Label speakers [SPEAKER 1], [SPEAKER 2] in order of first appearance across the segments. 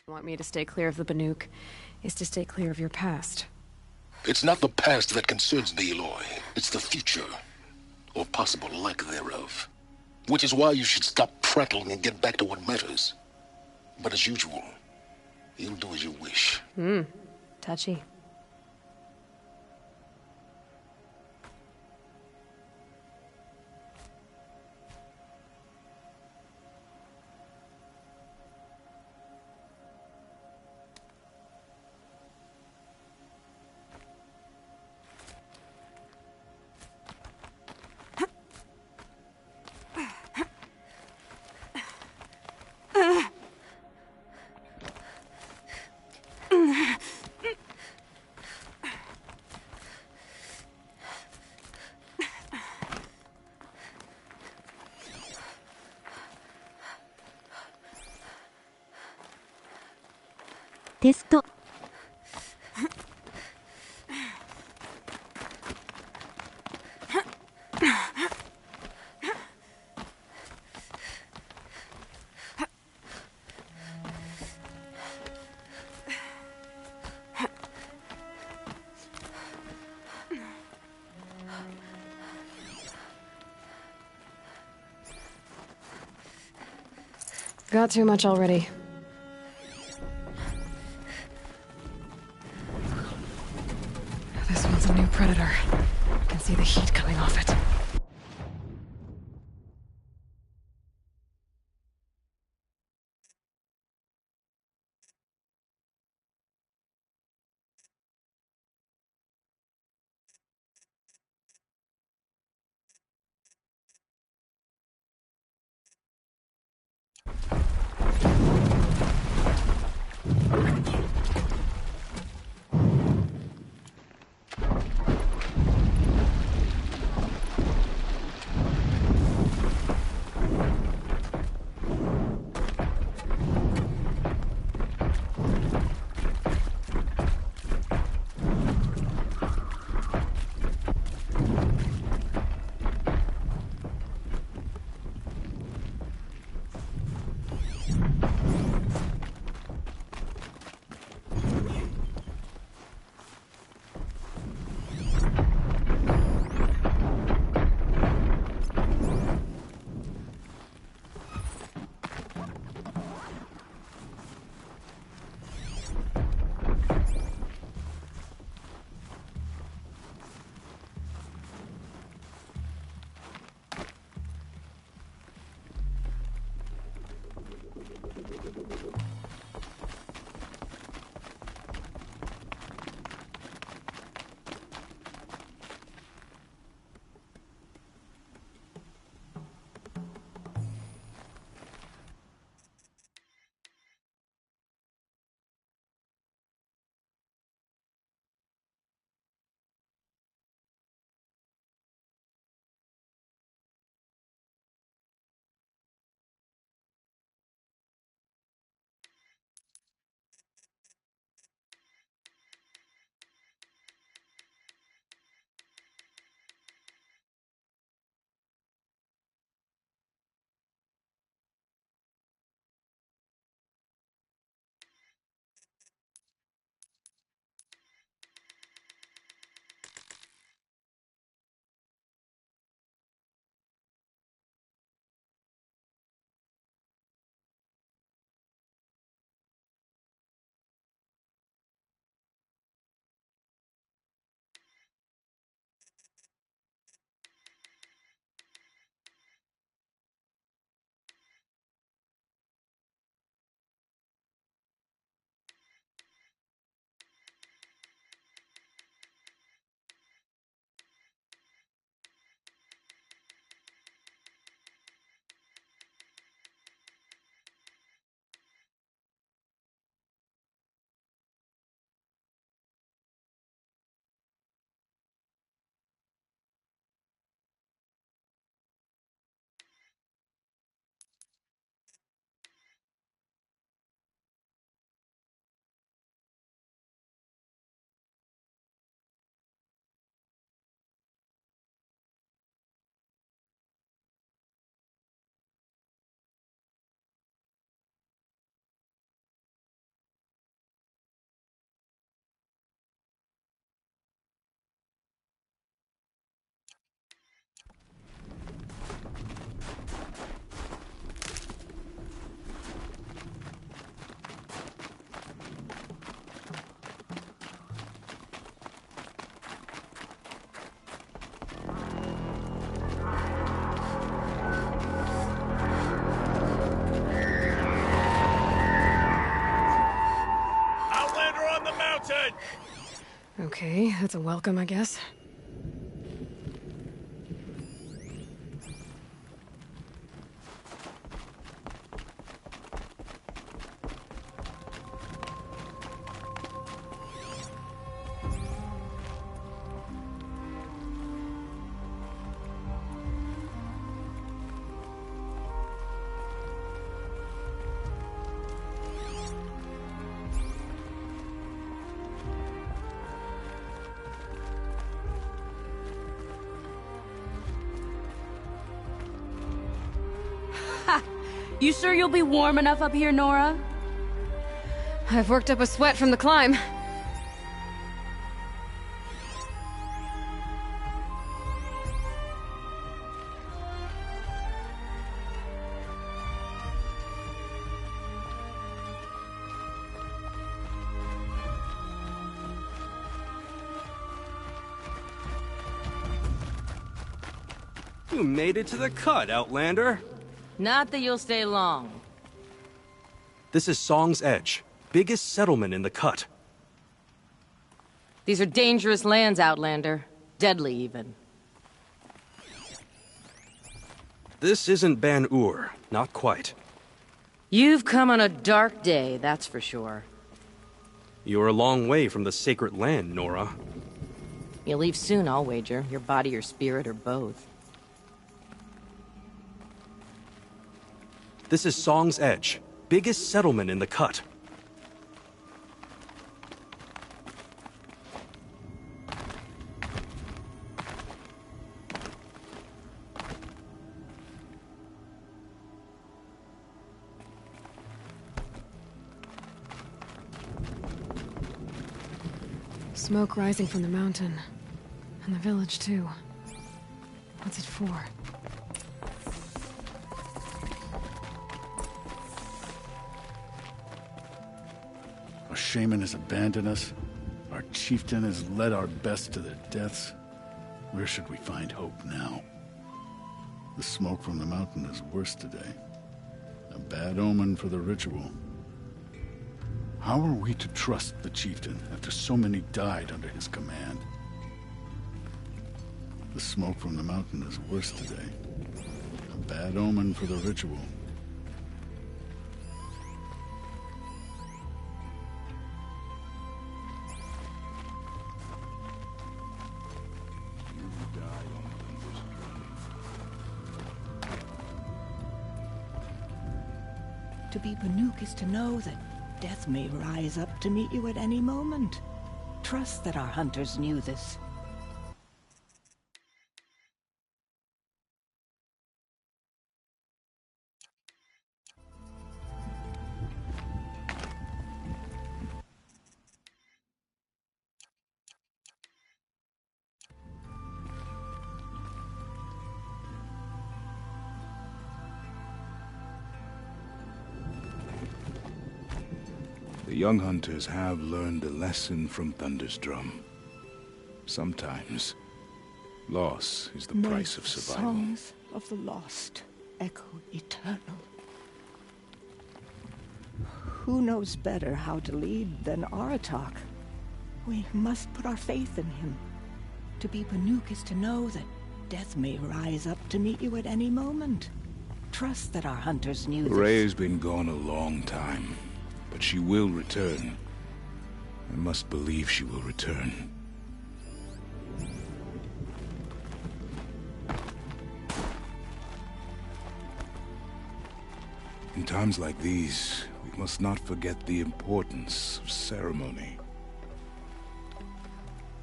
[SPEAKER 1] Want me to stay clear of the Banuk is to stay clear of your past.
[SPEAKER 2] It's not the past that concerns me, Eloy. It's the future, or possible lack thereof. Which is why you should stop prattling and get back to what matters. But as usual, you'll do as you wish.
[SPEAKER 1] Touchy.
[SPEAKER 3] Test.
[SPEAKER 1] Got too much already. This one's a new predator. I can see the heat coming off it. Okay, that's a welcome, I guess.
[SPEAKER 4] You sure you'll be warm enough up here, Nora?
[SPEAKER 1] I've worked up a sweat from the climb.
[SPEAKER 5] You made it to the cut, Outlander.
[SPEAKER 4] Not that you'll stay long.
[SPEAKER 5] This is Song's Edge, biggest settlement in the cut.
[SPEAKER 4] These are dangerous lands, Outlander. Deadly, even.
[SPEAKER 5] This isn't Ban-Ur, not quite.
[SPEAKER 4] You've come on a dark day, that's for sure.
[SPEAKER 5] You're a long way from the sacred land, Nora.
[SPEAKER 4] You'll leave soon, I'll wager. Your body or spirit or both.
[SPEAKER 5] This is Song's Edge, biggest settlement in the cut.
[SPEAKER 1] Smoke rising from the mountain. And the village, too. What's it for?
[SPEAKER 6] Our shaman has abandoned us. Our chieftain has led our best to their deaths. Where should we find hope now? The smoke from the mountain is worse today. A bad omen for the ritual. How are we to trust the chieftain after so many died under his command? The smoke from the mountain is worse today. A bad omen for the ritual.
[SPEAKER 7] To be Banuk is to know that death may rise up to meet you at any moment. Trust that our hunters knew this.
[SPEAKER 8] The young hunters have learned a lesson from Thunder's drum. Sometimes, loss is the price of survival.
[SPEAKER 7] Songs of the lost echo eternal. Who knows better how to lead than Aratak? We must put our faith in him. To be Banuk is to know that death may rise up to meet you at any moment. Trust that our hunters knew this.
[SPEAKER 8] Ray's been gone a long time, but she will return. I must believe she will return. In times like these, we must not forget the importance of ceremony.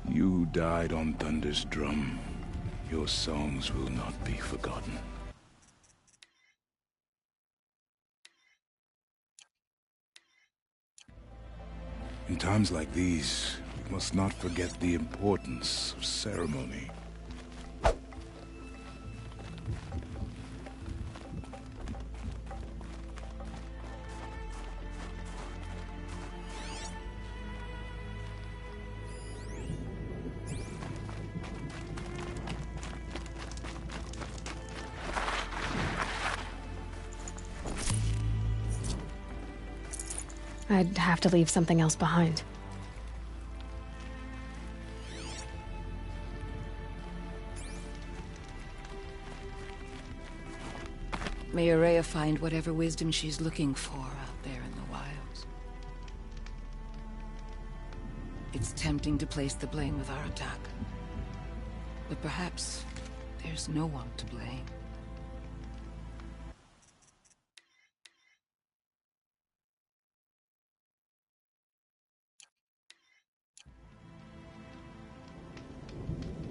[SPEAKER 8] You who died on Thunder's drum, your songs will not be forgotten. In times like these, we must not forget the importance of ceremony.
[SPEAKER 1] I'd have to leave something else behind.
[SPEAKER 9] May Araya find whatever wisdom she's looking for out there in the wilds. It's tempting to place the blame with our attack. But perhaps there's no one to blame.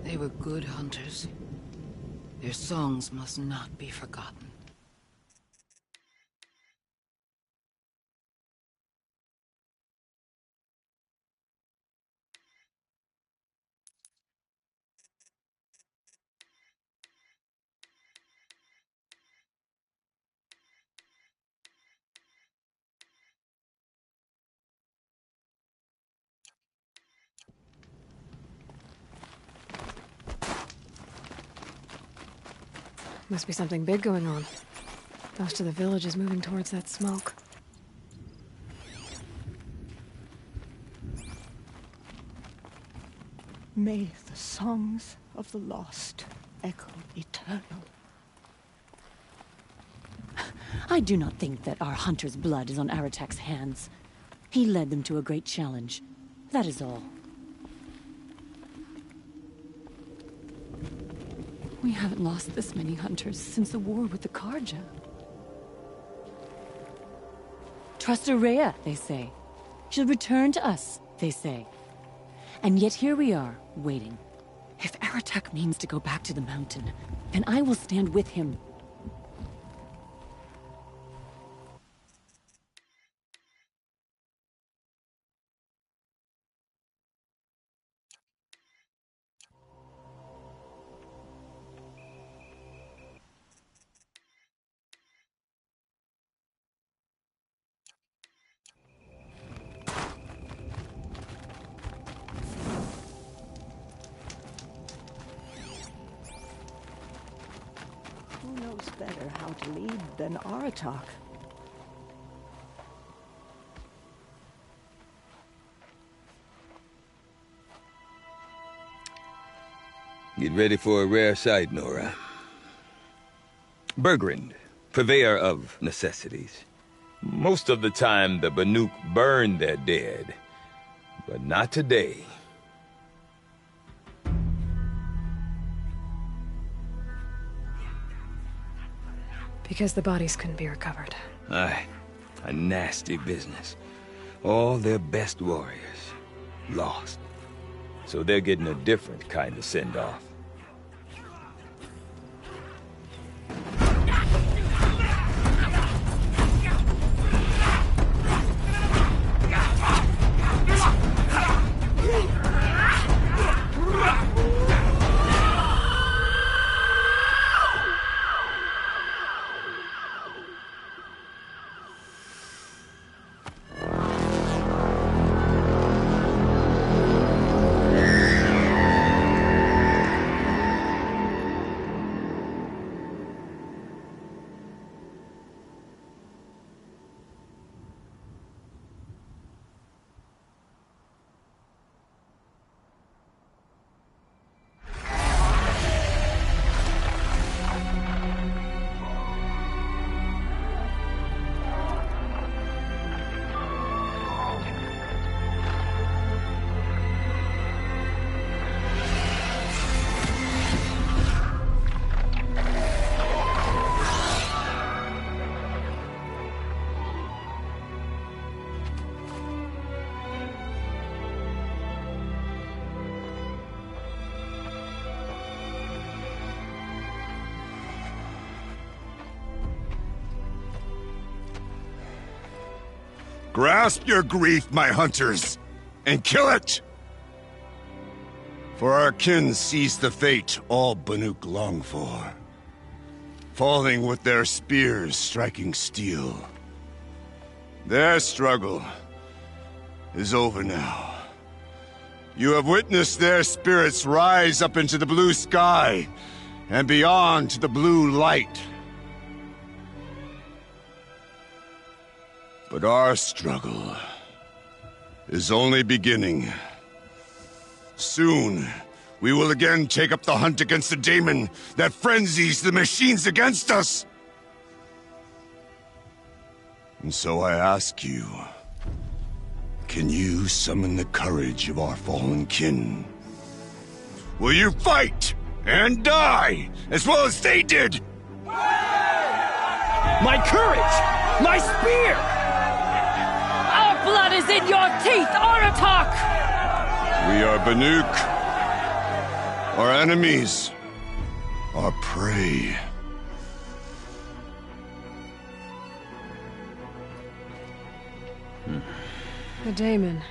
[SPEAKER 9] They were good hunters. Their songs must not be forgotten.
[SPEAKER 1] Must be something big going on. Most of the village is moving towards that smoke.
[SPEAKER 7] May the songs of the lost echo eternal.
[SPEAKER 3] I do not think that our hunter's blood is on Aratak's hands. He led them to a great challenge. That is all. We haven't lost this many hunters since the war with the Karja. Trust Araya, they say. She'll return to us, they say. And yet here we are, waiting. If Aratak means to go back to the mountain, then I will stand with him.
[SPEAKER 7] Who knows better how to lead than Aratak?
[SPEAKER 10] Get ready for a rare sight, Nora. Bergrand, purveyor of necessities. Most of the time, the Banuk burn their dead. But not today.
[SPEAKER 1] Because the bodies couldn't be recovered.
[SPEAKER 10] Aye, a nasty business. All their best warriors lost. So they're getting a different kind of send-off.
[SPEAKER 8] Grasp your grief, my hunters, and kill it! For our kin sees the fate all Banuk long for. Falling with their spears striking steel. Their struggle is over now. You have witnessed their spirits rise up into the blue sky, and beyond to the blue light. But our struggle is only beginning. Soon, we will again take up the hunt against the daemon that frenzies the machines against us. And so I ask you, can you summon the courage of our fallen kin? Will you fight and die as well as they did?
[SPEAKER 10] My courage! My spear!
[SPEAKER 3] Our blood is in your teeth, Aratak!
[SPEAKER 8] We are Banuk. Our enemies. Our prey.
[SPEAKER 1] The daemon.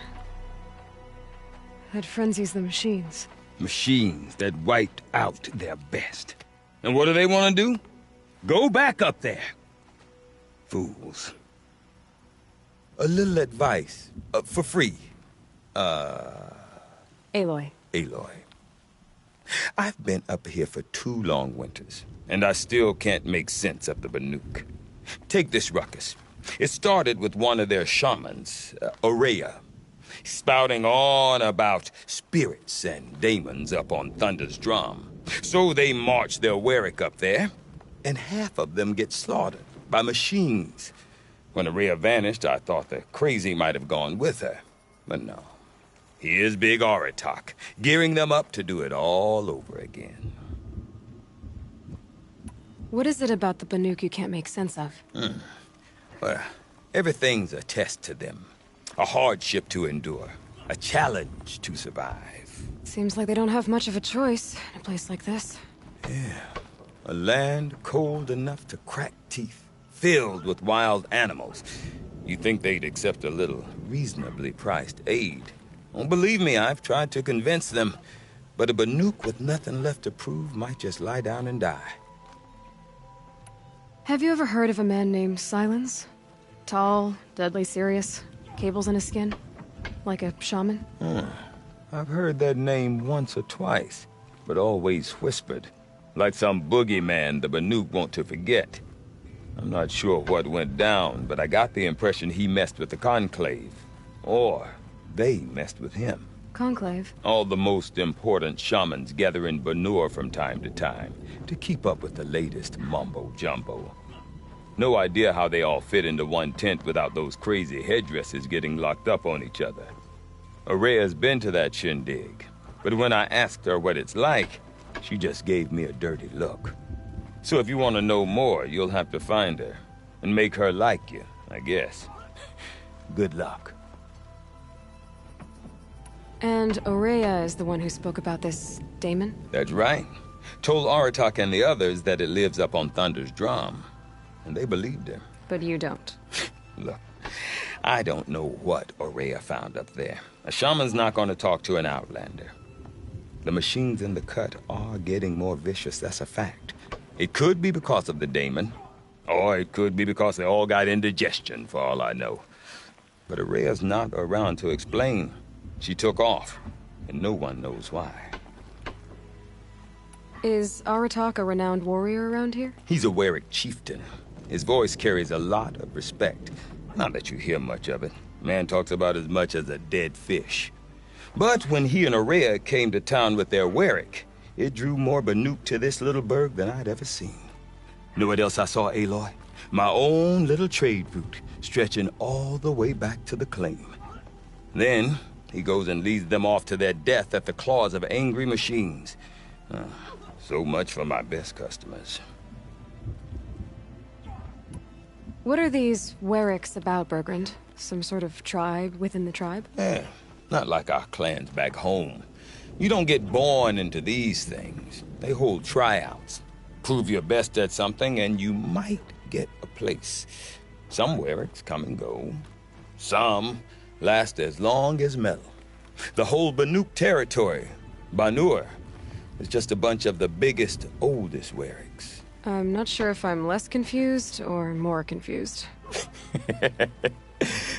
[SPEAKER 1] That frenzies the machines.
[SPEAKER 10] Machines that wiped out their best. And what do they want to do? Go back up there. Fools. A little advice, for free.
[SPEAKER 1] Aloy.
[SPEAKER 10] Aloy. I've been up here for 2 long winters, and I still can't make sense of the Banuk. Take this ruckus. It started with one of their shamans, Aurea, spouting on about spirits and daemons up on Thunder's drum. So they march their Warwick up there, and half of them get slaughtered by machines. When Aurea vanished, I thought the crazy might have gone with her, but no. Here's Big Aratak, gearing them up to do it all over again.
[SPEAKER 1] What is it about the Banuk you can't make sense of?
[SPEAKER 10] Well, everything's a test to them. A hardship to endure. A challenge to survive.
[SPEAKER 1] Seems like they don't have much of a choice in a place like this.
[SPEAKER 10] Yeah. A land cold enough to crack teeth, filled with wild animals. You'd think they'd accept a little reasonably priced aid. Don't believe me, I've tried to convince them. But a Banuk with nothing left to prove might just lie down and die.
[SPEAKER 1] Have you ever heard of a man named Silence? Tall, deadly serious, cables in his skin? Like a shaman?
[SPEAKER 10] I've heard that name once or twice, but always whispered. Like some boogeyman the Banuk want to forget. I'm not sure what went down, but I got the impression he messed with the Conclave. Or they messed with him.
[SPEAKER 1] Conclave?
[SPEAKER 10] All the most important shamans gather in Banur from time to time to keep up with the latest mumbo-jumbo. No idea how they all fit into one tent without those crazy headdresses getting locked up on each other. Aurea's been to that shindig, but when I asked her what it's like, she just gave me a dirty look. So if you want to know more, you'll have to find her and make her like you, I guess. Good luck.
[SPEAKER 1] And Aurea is the one who spoke about this daemon?
[SPEAKER 10] That's right. Told Aratak and the others that it lives up on Thunder's drum. And they believed her.
[SPEAKER 1] But you don't.
[SPEAKER 10] Look, I don't know what Aurea found up there. A shaman's not going to talk to an outlander. The machines in the cut are getting more vicious, that's a fact. It could be because of the daemon, or it could be because they all got indigestion, for all I know. But Aurea's not around to explain. She took off, and no one knows why.
[SPEAKER 1] Is Aratak a renowned warrior around here?
[SPEAKER 10] He's a Warwick chieftain. His voice carries a lot of respect. Not that you hear much of it. Man talks about as much as a dead fish. But when he and Aurea came to town with their Warwick, it drew more Banuk to this little burg than I'd ever seen. Know what else I saw, Aloy? My own little trade route, stretching all the way back to the claim. Then, he goes and leads them off to their death at the claws of angry machines. So much for my best customers.
[SPEAKER 1] What are these Warwicks about, Bergrand? Some sort of tribe within the tribe?
[SPEAKER 10] Yeah, not like our clans back home. You don't get born into these things. They hold tryouts. Prove your best at something and you might get a place. Some Warwicks come and go. Some last as long as metal. The whole Banuk territory, Banur, is just a bunch of the biggest, oldest Warwicks.
[SPEAKER 1] I'm not sure if I'm less confused or more confused.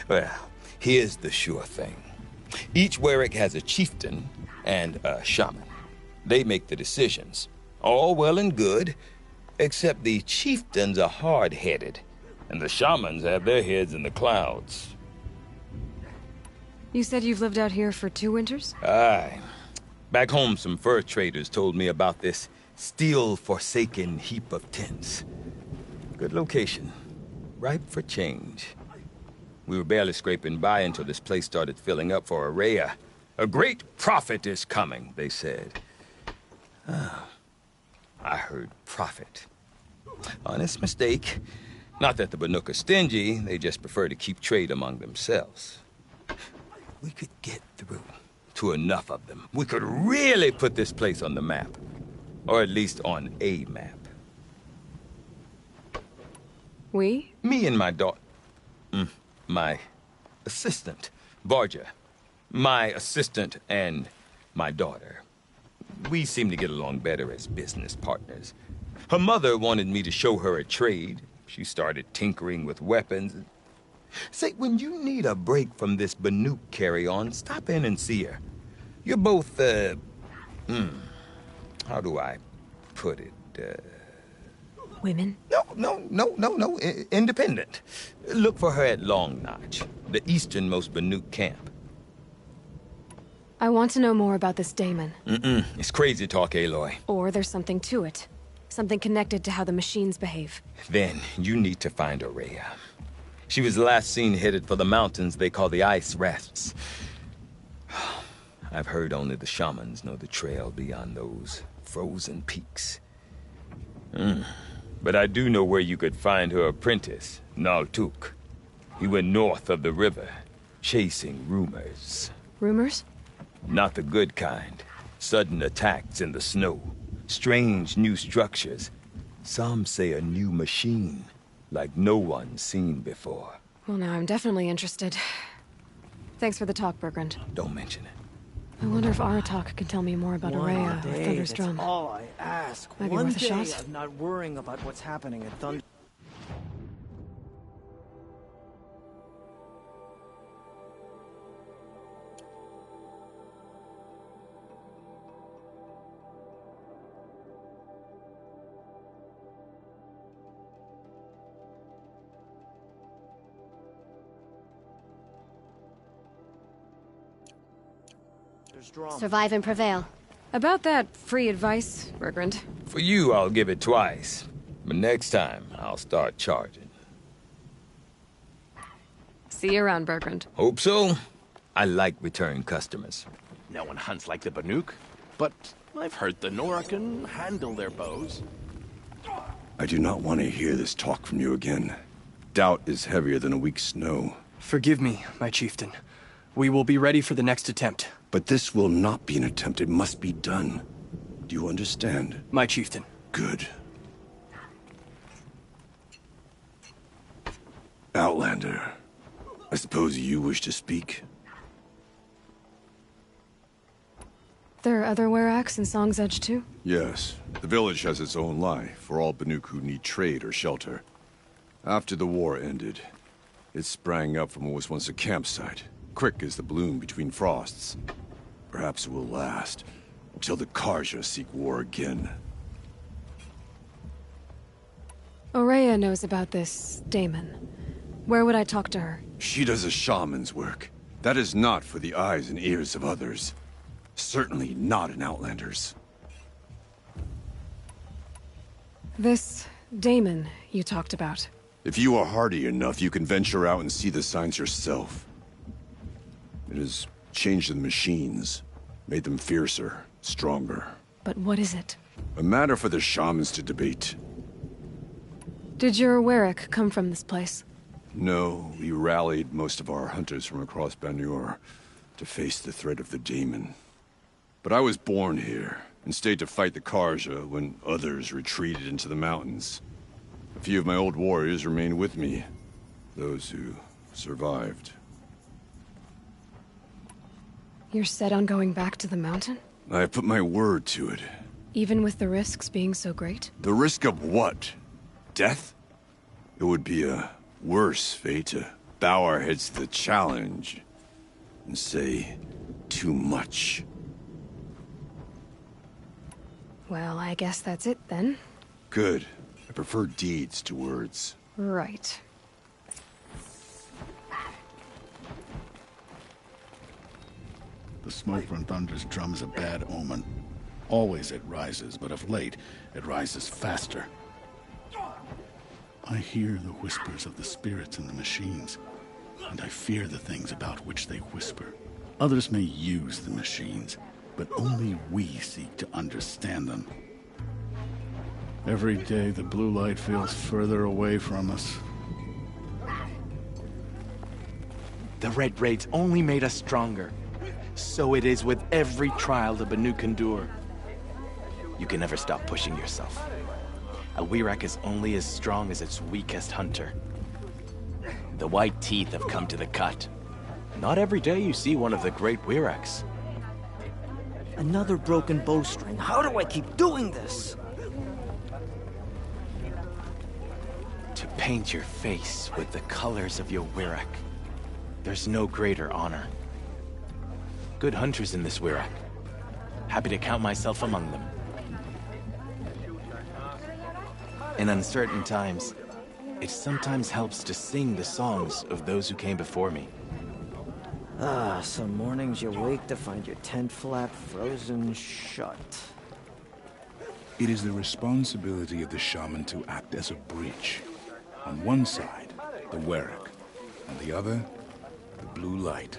[SPEAKER 10] Well, here's the sure thing. Each Warwick has a chieftain and a shaman. They make the decisions. All well and good, except the chieftains are hard-headed, and the shamans have their heads in the clouds.
[SPEAKER 1] You said you've lived out here for 2 winters?
[SPEAKER 10] Aye. Back home, some fur traders told me about this steel-forsaken heap of tents. Good location. Ripe for change. We were barely scraping by until this place started filling up for Araya. A great prophet is coming, they said. I heard prophet. Honest mistake. Not that the Banuk are stingy, they just prefer to keep trade among themselves. We could get through to enough of them. We could really put this place on the map. Or at least on a map.
[SPEAKER 1] We?
[SPEAKER 10] Me and my daughter. My assistant, Barja. My assistant and my daughter. We seem to get along better as business partners. Her mother wanted me to show her a trade. She started tinkering with weapons. Say, when you need a break from this Banuk carry-on, stop in and see her. You're both, how do I put it,
[SPEAKER 1] Women?
[SPEAKER 10] No. Independent. Look for her at Long Notch, the easternmost Banuk camp.
[SPEAKER 1] I want to know more about this Damon.
[SPEAKER 10] It's crazy talk, Aloy.
[SPEAKER 1] Or there's something to it. Something connected to how the machines behave.
[SPEAKER 10] Then you need to find Araya. She was last seen headed for the mountains they call the Ice Rasps. I've heard only the shamans know the trail beyond those frozen peaks. But I do know where you could find her apprentice, Naltuk. He went north of the river, chasing rumors.
[SPEAKER 1] Rumors?
[SPEAKER 10] Not the good kind. Sudden attacks in the snow. Strange new structures. Some say a new machine, like no one's seen before.
[SPEAKER 1] Well, now I'm definitely interested. Thanks for the talk, Bergrand.
[SPEAKER 10] Don't mention it.
[SPEAKER 1] I wonder if Aratak can tell me more about Araya or Thunder's drum.
[SPEAKER 11] That's all I ask.
[SPEAKER 1] Might be
[SPEAKER 11] One
[SPEAKER 1] worth a
[SPEAKER 11] day
[SPEAKER 1] shot.
[SPEAKER 11] of not worrying about what's happening at Thunder.
[SPEAKER 12] Survive and prevail.
[SPEAKER 1] About that free advice, Bergrand.
[SPEAKER 10] For you, I'll give it twice. But next time, I'll start charging.
[SPEAKER 1] See you around, Bergrand.
[SPEAKER 10] Hope so. I like return customers.
[SPEAKER 13] No one hunts like the Banuk, but I've heard the Nora can handle their bows.
[SPEAKER 8] I do not want to hear this talk from you again. Doubt is heavier than a week's snow.
[SPEAKER 11] Forgive me, my chieftain. We will be ready for the next attempt.
[SPEAKER 8] But this will not be an attempt. It must be done. Do you understand?
[SPEAKER 11] My chieftain.
[SPEAKER 8] Good. Outlander, I suppose you wish to speak?
[SPEAKER 1] There are other Weraks in Song's Edge, too?
[SPEAKER 8] Yes. The village has its own life for all Banuk who need trade or shelter. After the war ended, it sprang up from what was once a campsite, quick as the bloom between frosts. Perhaps it will last until the Karja seek war again.
[SPEAKER 1] Araya knows about this Damon. Where would I talk to her?
[SPEAKER 8] She does a shaman's work. That is not for the eyes and ears of others. Certainly not an Outlander's.
[SPEAKER 1] This Damon you talked about.
[SPEAKER 8] If you are hardy enough, you can venture out and see the signs yourself. It has changed the machines, made them fiercer, stronger.
[SPEAKER 1] But what is it?
[SPEAKER 8] A matter for the shamans to debate.
[SPEAKER 1] Did your Werak come from this place?
[SPEAKER 8] No, we rallied most of our hunters from across Banur to face the threat of the Daemon. But I was born here, and stayed to fight the Karja when others retreated into the mountains. A few of my old warriors remained with me, those who survived.
[SPEAKER 1] You're set on going back to the mountain?
[SPEAKER 8] I have put my word to it.
[SPEAKER 1] Even with the risks being so great?
[SPEAKER 8] The risk of what? Death? It would be a worse fate to bow our heads to the challenge and say too much.
[SPEAKER 1] Well, I guess that's it then.
[SPEAKER 8] Good. I prefer deeds to words.
[SPEAKER 1] Right.
[SPEAKER 6] The smoke from Thunder's drum is a bad omen. Always it rises, but of late, it rises faster. I hear the whispers of the spirits in the machines. and I fear the things about which they whisper. Others may use the machines, but only we seek to understand them. Every day the blue light feels further away from us.
[SPEAKER 13] The red raids only made us stronger. So it is with every trial the Banuk endure. You can never stop pushing yourself. A Wirac is only as strong as its weakest hunter. The white teeth have come to the cut. Not every day you see one of the great Wiracs.
[SPEAKER 14] Another broken bowstring. How do I keep doing this?
[SPEAKER 13] To paint your face with the colors of your Wirac. There's no greater honor. Good hunters in this Wirac. Happy to count myself among them. In uncertain times, it sometimes helps to sing the songs of those who came before me.
[SPEAKER 14] Ah, some mornings you wake to find your tent flap frozen shut.
[SPEAKER 15] It is the responsibility of the shaman to act as a bridge. On one side, the Wirac. On the other, the blue light.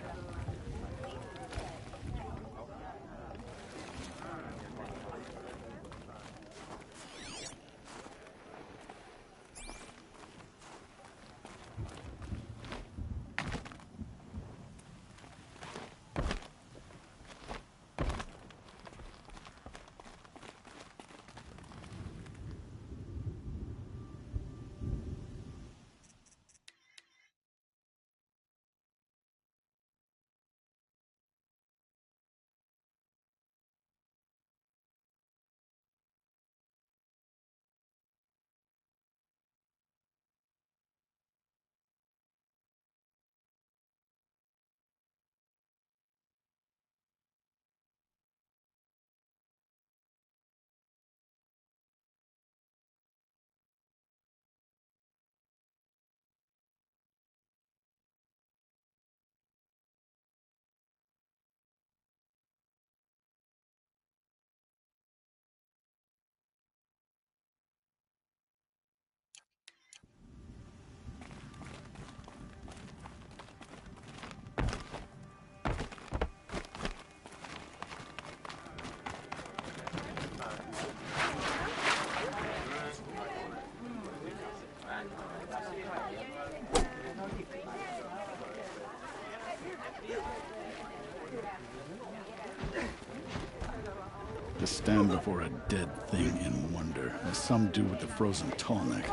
[SPEAKER 6] To stand before a dead thing in wonder, as some do with the frozen tallneck,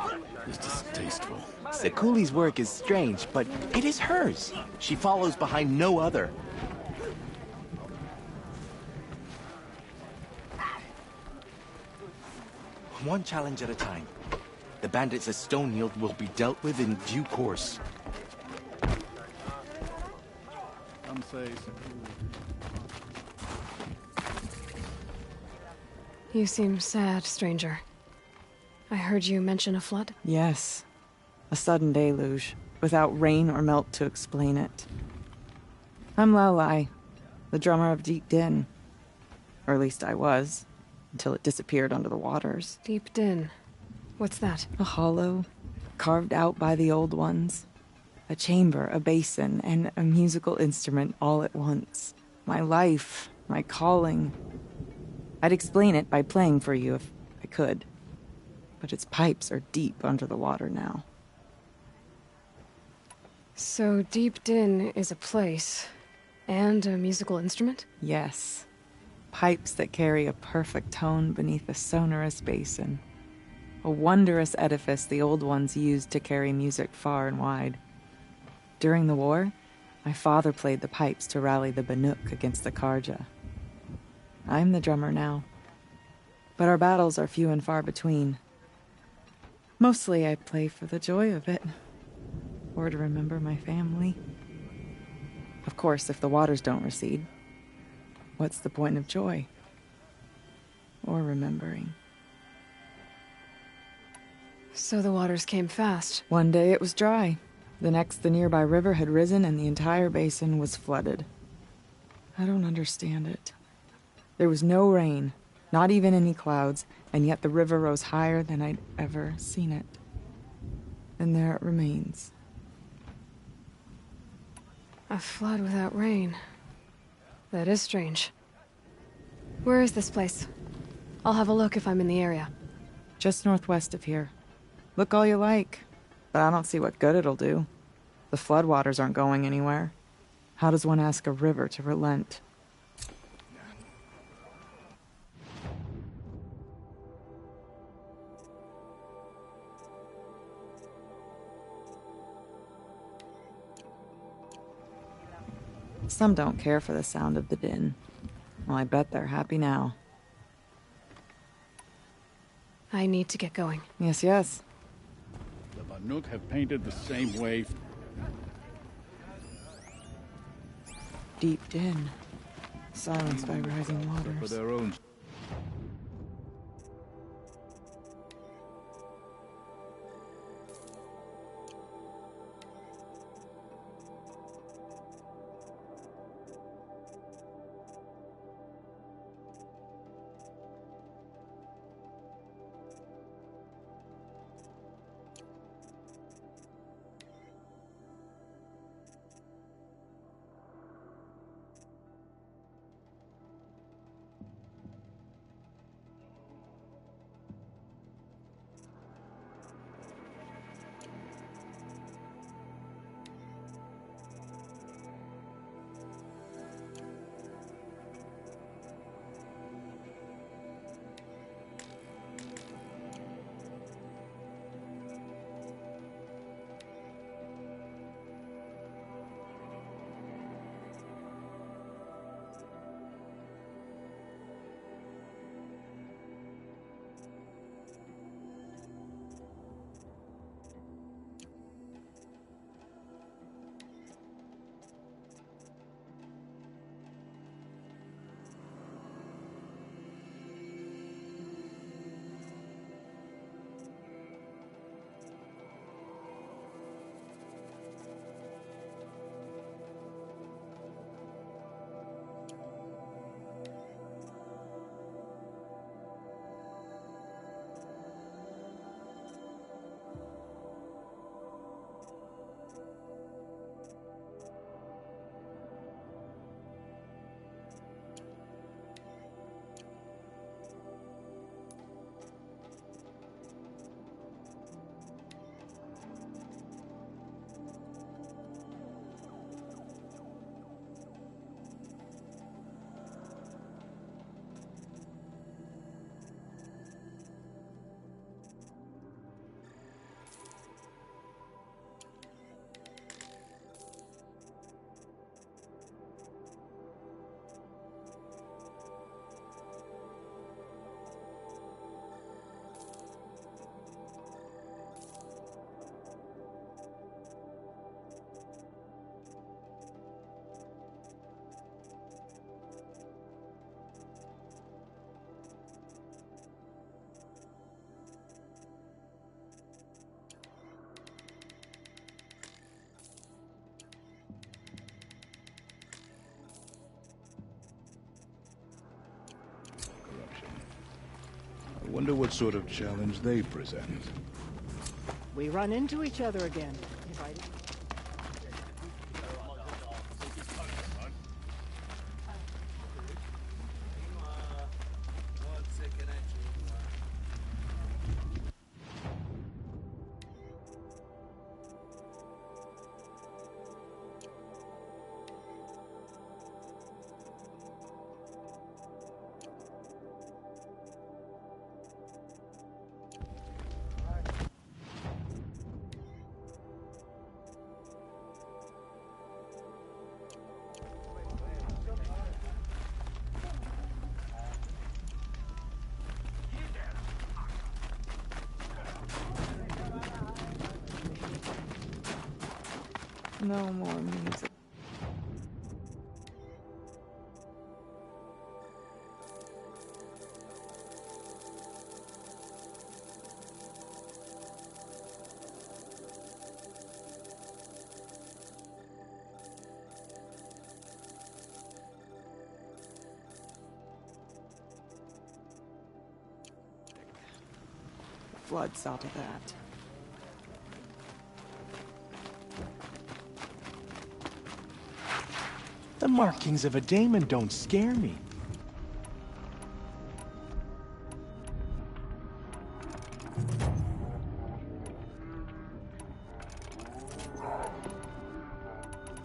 [SPEAKER 6] is distasteful.
[SPEAKER 13] Sekuli's work is strange, but it is hers. She follows behind no other. One challenge at a time. The bandits at Stonehill will be dealt with in due course.
[SPEAKER 6] Some say Sekuli.
[SPEAKER 1] You seem sad, stranger. I heard you mention a flood?
[SPEAKER 16] Yes. A sudden deluge, without rain or melt to explain it. I'm Laolai, the drummer of Deep Din. Or at least I was, until it disappeared under the waters.
[SPEAKER 1] Deep Din. What's that?
[SPEAKER 16] A hollow, carved out by the old ones. A chamber, a basin, and a musical instrument all at once. My life, my calling. I'd explain it by playing for you if I could. But its pipes are deep under the water now.
[SPEAKER 1] So Deep Din is a place, and a musical instrument?
[SPEAKER 16] Yes. Pipes that carry a perfect tone beneath a sonorous basin. A wondrous edifice the old ones used to carry music far and wide. During the war, my father played the pipes to rally the Banuk against the Karja. I'm the drummer now. But our battles are few and far between. Mostly I play for the joy of it. Or to remember my family. Of course, if the waters don't recede, what's the point of joy? Or remembering?
[SPEAKER 1] So the waters came fast.
[SPEAKER 16] One day it was dry. The next, the nearby river had risen and the entire basin was flooded. I don't understand it. There was no rain, not even any clouds, and yet the river rose higher than I'd ever seen it. And there it remains.
[SPEAKER 1] A flood without rain. That is strange. Where is this place? I'll have a look if I'm in the area.
[SPEAKER 16] Just northwest of here. Look all you like, but I don't see what good it'll do. The floodwaters aren't going anywhere. How does one ask a river to relent? Some don't care for the sound of the din. Well, I bet they're happy now.
[SPEAKER 1] I need to get going.
[SPEAKER 16] Yes, yes.
[SPEAKER 6] The Banuk have painted the same way.
[SPEAKER 16] Deep din. Silenced by rising
[SPEAKER 6] For
[SPEAKER 16] waters.
[SPEAKER 6] their own.
[SPEAKER 15] I wonder what sort of challenge they present.
[SPEAKER 7] We run into each other again. If I didn't-
[SPEAKER 16] No more music. Blood saw to that.
[SPEAKER 13] The markings of a daemon don't scare me.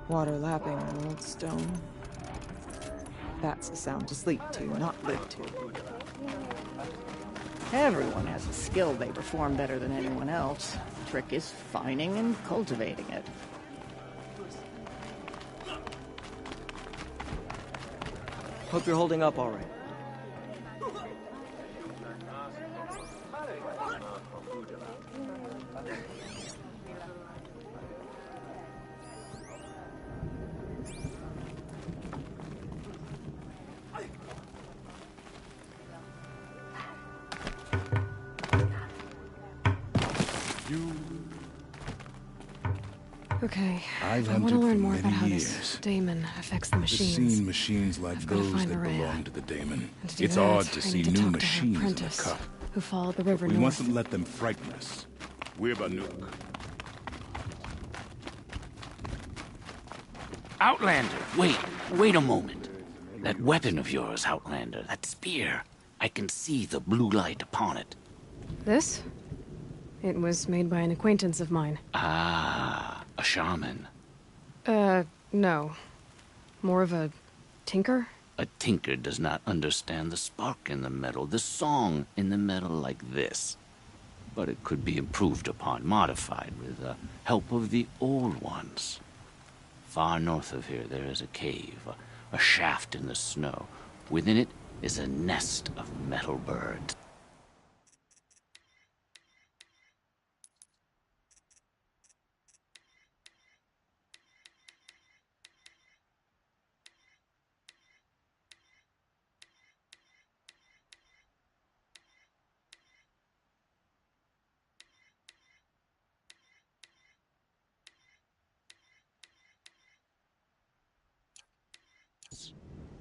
[SPEAKER 16] Water lapping on old stone. That's a sound to sleep to, not live to.
[SPEAKER 7] Everyone has a skill they perform better than anyone else. The trick is finding and cultivating it.
[SPEAKER 14] Hope you're holding up all right.
[SPEAKER 1] Okay,
[SPEAKER 15] I've
[SPEAKER 1] I want to
[SPEAKER 15] hunted
[SPEAKER 1] learn
[SPEAKER 15] for
[SPEAKER 1] more about
[SPEAKER 15] many
[SPEAKER 1] how
[SPEAKER 15] years.
[SPEAKER 1] this daemon affects the
[SPEAKER 15] I've
[SPEAKER 1] machines.
[SPEAKER 15] seen machines like
[SPEAKER 1] I've gotta
[SPEAKER 15] those
[SPEAKER 1] find
[SPEAKER 15] that
[SPEAKER 1] Maria.
[SPEAKER 15] belong to the daemon.
[SPEAKER 1] And to do
[SPEAKER 15] It's
[SPEAKER 1] that,
[SPEAKER 15] odd to
[SPEAKER 1] I
[SPEAKER 15] see
[SPEAKER 1] need to
[SPEAKER 15] new
[SPEAKER 1] talk to her
[SPEAKER 15] machines in the
[SPEAKER 1] apprentice,
[SPEAKER 15] cup.
[SPEAKER 1] who followed the river
[SPEAKER 15] We
[SPEAKER 1] north.
[SPEAKER 15] mustn't let them frighten us. We're Banuk.
[SPEAKER 17] Outlander, wait a moment. That weapon of yours, Outlander, that spear. I can see the blue light upon it.
[SPEAKER 1] This? It was made by an acquaintance of mine.
[SPEAKER 17] Ah, a shaman.
[SPEAKER 1] No. More of a tinker?
[SPEAKER 17] A tinker does not understand the spark in the metal, the song in the metal like this. But it could be improved upon, modified with the help of the old ones. Far north of here there is a cave, a shaft in the snow. Within it is a nest of metal birds.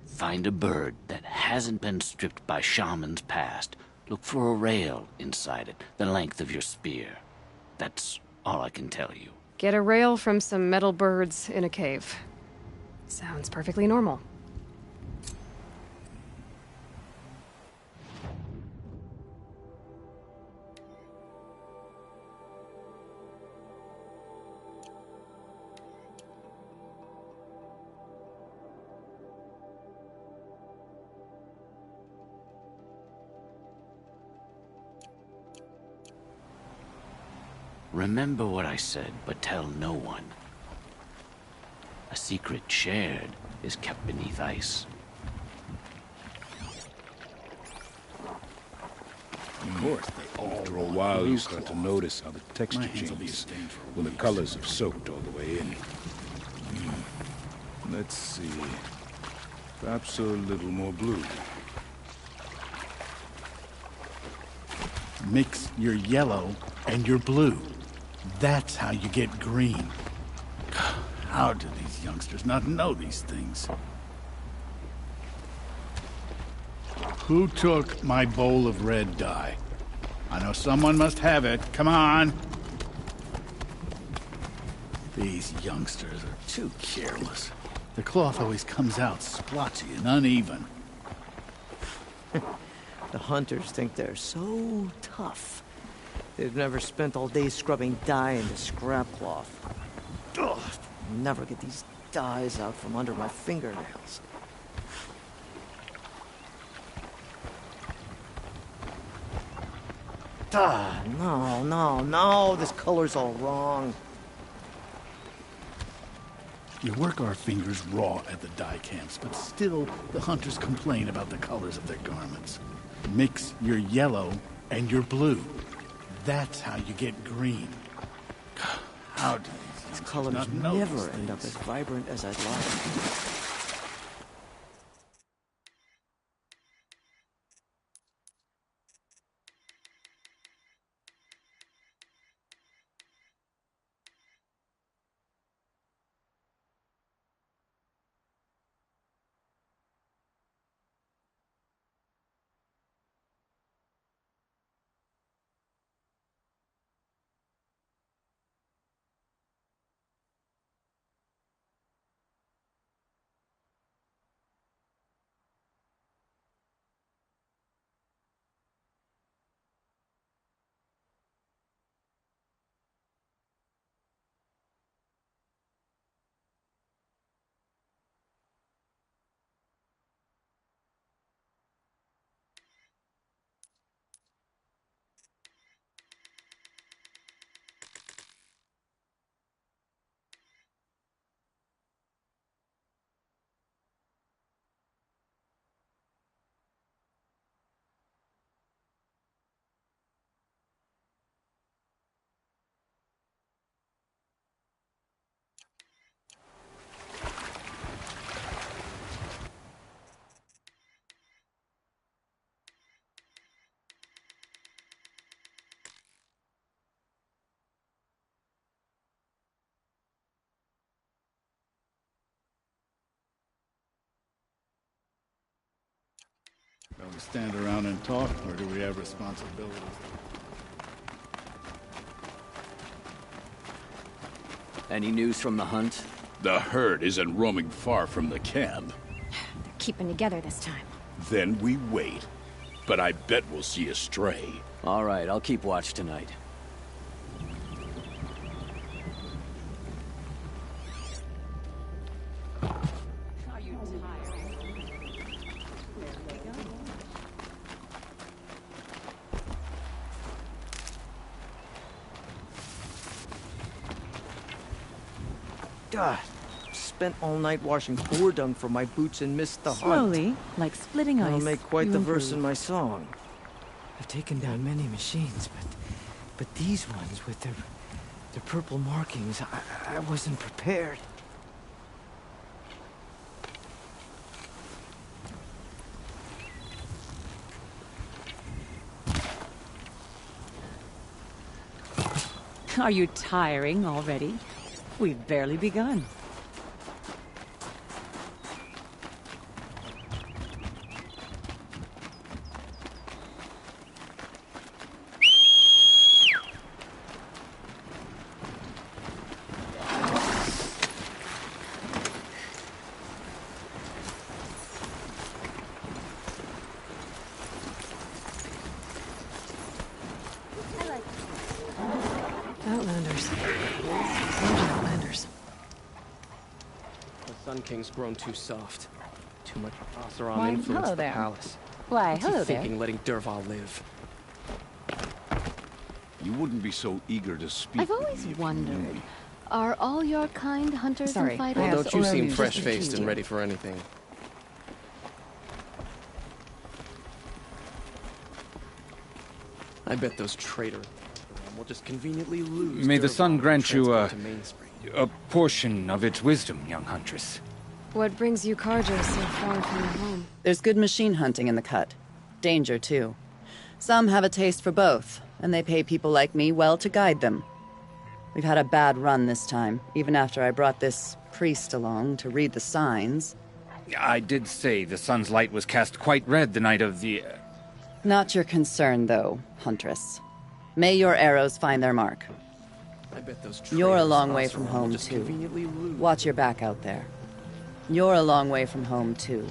[SPEAKER 17] Find a bird that hasn't been stripped by shamans past. Look for a rail inside it, the length of your spear. That's all I can tell you.
[SPEAKER 1] Get a rail from some metal birds in a cave. Sounds perfectly normal.
[SPEAKER 17] Remember what I said, but tell no one. A secret shared is kept beneath ice.
[SPEAKER 15] Of course, after a while you start to notice how the texture changes when the colors have soaked all the way in. Let's see. Perhaps a little more blue.
[SPEAKER 6] Mix your yellow and your blue. That's how you get green. How do these youngsters not know these things? Who took my bowl of red dye? I know someone must have it. Come on! These youngsters are too careless. The cloth always comes out splotchy and uneven.
[SPEAKER 14] The hunters think they're so tough. They've never spent all day scrubbing dye into scrap cloth. Ugh, never get these dyes out from under my fingernails. No, this color's all wrong.
[SPEAKER 6] We work our fingers raw at the dye camps, but still the hunters complain about the colors of their garments. Mix your yellow and your blue. That's how you get green. How do these
[SPEAKER 14] colors
[SPEAKER 6] not know
[SPEAKER 14] never
[SPEAKER 6] these
[SPEAKER 14] end up
[SPEAKER 6] things?
[SPEAKER 14] as vibrant as I'd like.
[SPEAKER 6] Shall we stand around and talk, or do we have responsibilities?
[SPEAKER 18] Any news from the hunt?
[SPEAKER 15] The herd isn't roaming far from the camp.
[SPEAKER 12] They're keeping together this time.
[SPEAKER 15] Then we wait. But I bet we'll see a stray.
[SPEAKER 18] All right, I'll keep watch tonight.
[SPEAKER 14] God, spent all night washing boar dung from my boots and missed the hunt.
[SPEAKER 3] Slowly, like splitting ice.
[SPEAKER 14] I'll make quite
[SPEAKER 3] you
[SPEAKER 14] the
[SPEAKER 3] improve.
[SPEAKER 14] verse in my song. I've taken down many machines, but these ones with their purple markings, I wasn't prepared.
[SPEAKER 3] Are you tiring already? We've barely begun.
[SPEAKER 1] Outlanders. Outlanders.
[SPEAKER 11] The Sun King's grown too soft. Too much Oseram
[SPEAKER 3] Why,
[SPEAKER 11] influence
[SPEAKER 3] hello
[SPEAKER 11] the
[SPEAKER 3] there.
[SPEAKER 11] palace.
[SPEAKER 3] Why,
[SPEAKER 11] What's
[SPEAKER 3] hello
[SPEAKER 11] he
[SPEAKER 3] there.
[SPEAKER 11] thinking letting Dervahl live?
[SPEAKER 15] You wouldn't be so eager to speak.
[SPEAKER 12] I've
[SPEAKER 15] with
[SPEAKER 12] always
[SPEAKER 15] me if you knew
[SPEAKER 12] wondered,
[SPEAKER 15] me.
[SPEAKER 12] are all your kind hunters
[SPEAKER 3] Sorry,
[SPEAKER 12] and fighters?
[SPEAKER 11] Well, don't you
[SPEAKER 12] or
[SPEAKER 11] seem
[SPEAKER 12] just
[SPEAKER 11] fresh-faced and
[SPEAKER 12] confused?
[SPEAKER 11] ready for anything. I bet those traitors will just conveniently lose.
[SPEAKER 19] May the
[SPEAKER 11] Dervahl
[SPEAKER 19] sun
[SPEAKER 11] and
[SPEAKER 19] grant you
[SPEAKER 11] transport to Mainspring.
[SPEAKER 19] a portion of its wisdom, young huntress.
[SPEAKER 1] What brings you Karja so far from your home?
[SPEAKER 20] There's good machine hunting in the cut. Danger, too. Some have a taste for both, and they pay people like me well to guide them. We've had a bad run this time, even after I brought this priest along to read the signs.
[SPEAKER 19] I did say the sun's light was cast quite red the night of the...
[SPEAKER 20] Not your concern, though, Huntress. May your arrows find their mark.
[SPEAKER 11] I bet those
[SPEAKER 20] You're a
[SPEAKER 11] traitors
[SPEAKER 20] long way
[SPEAKER 11] Oseram
[SPEAKER 20] from
[SPEAKER 11] will
[SPEAKER 20] home,
[SPEAKER 11] just
[SPEAKER 20] too.
[SPEAKER 11] conveniently lose.
[SPEAKER 20] Watch your back out there. You're a long way from home, too.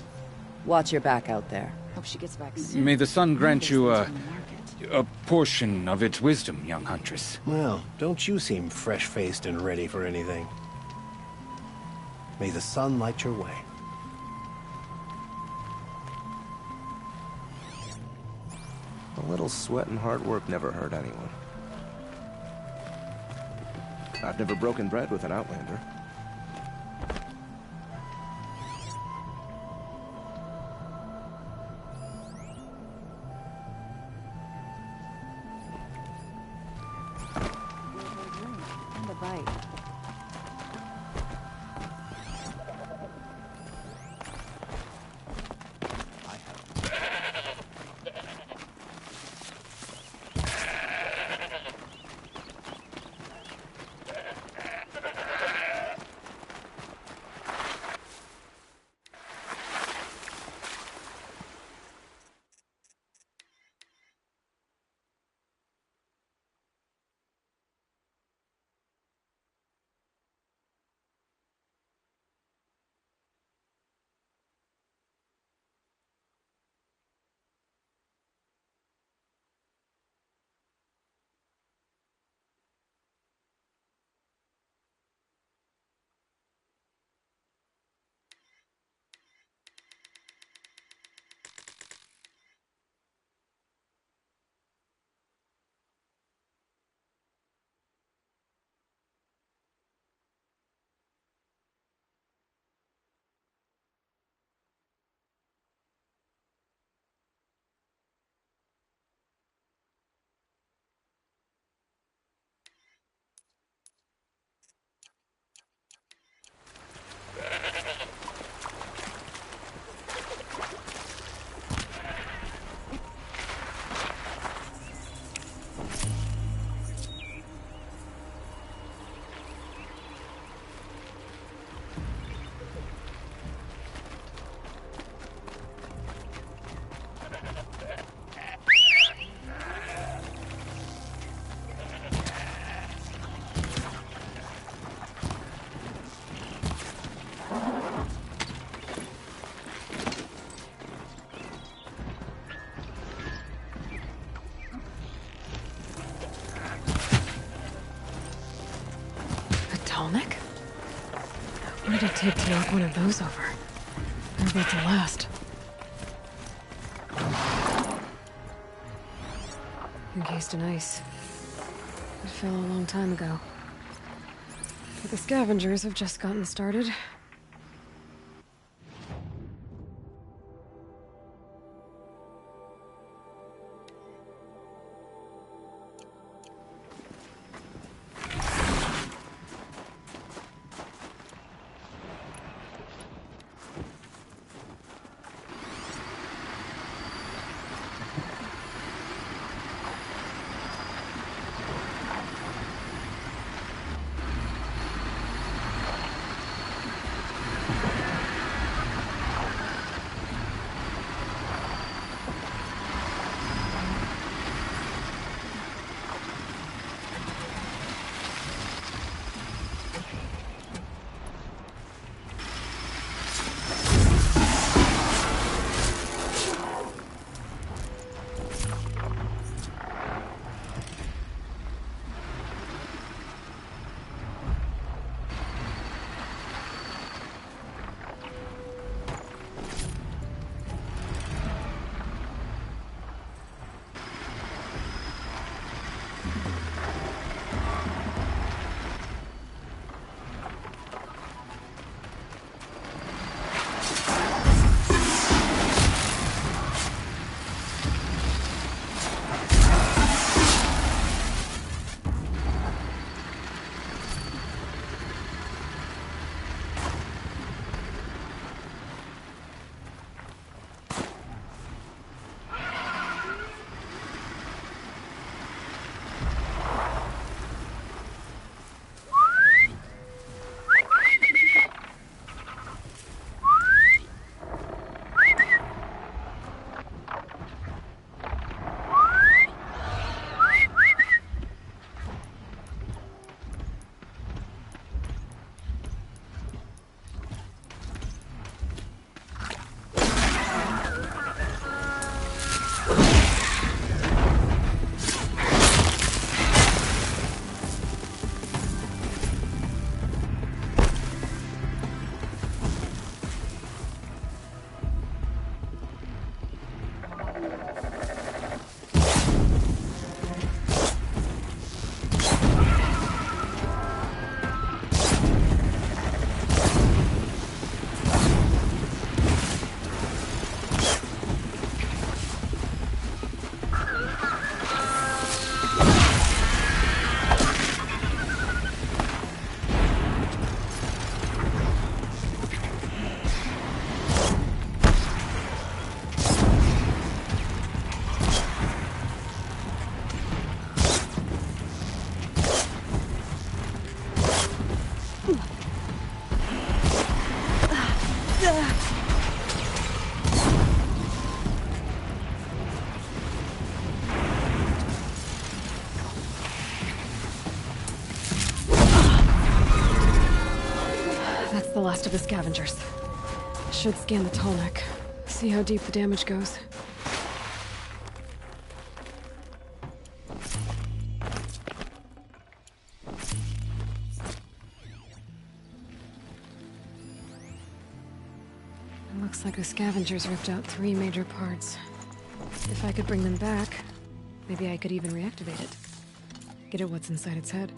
[SPEAKER 20] Watch your back out there.
[SPEAKER 3] Hope she gets back soon.
[SPEAKER 19] May the sun grant
[SPEAKER 3] There's
[SPEAKER 19] you
[SPEAKER 3] things from the market.
[SPEAKER 19] a portion of its wisdom, young huntress.
[SPEAKER 21] Well, don't you seem fresh-faced and ready for anything. May the sun light your way.
[SPEAKER 22] A little sweat and hard work never hurt anyone. I've never broken bread with an outlander.
[SPEAKER 3] And the bite.
[SPEAKER 1] What'd it take to knock one of those over? They're about to last. Encased in ice. It fell a long time ago. But the scavengers have just gotten started. The last of the scavengers. Should scan the tall neck. See how deep the damage goes. It looks like the scavengers ripped out 3 major parts. If I could bring them back, maybe I could even reactivate it. Get at what's inside its head.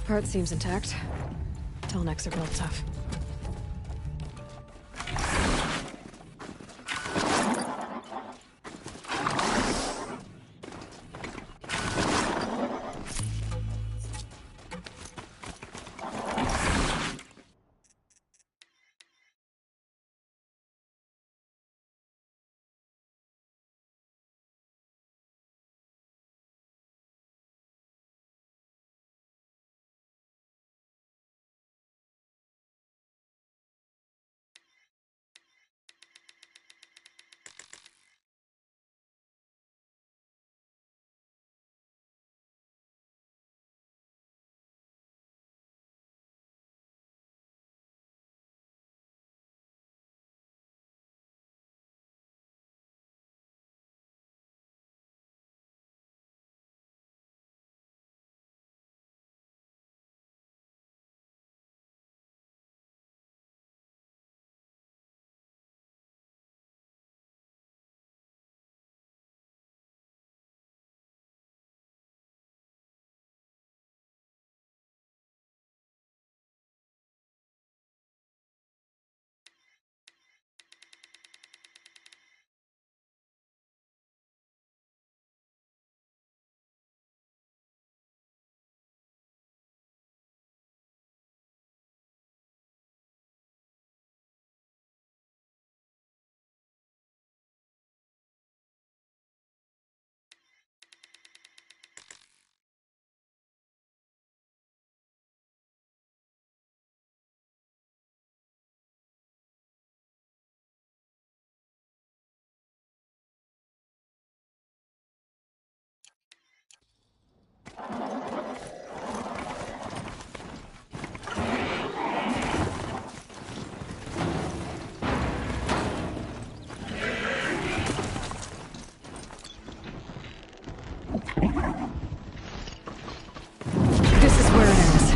[SPEAKER 1] Left part seems intact. Tall necks are real tough. This is where it ends.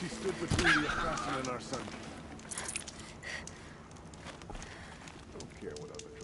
[SPEAKER 6] She stood between the assassin and our son. Don't care what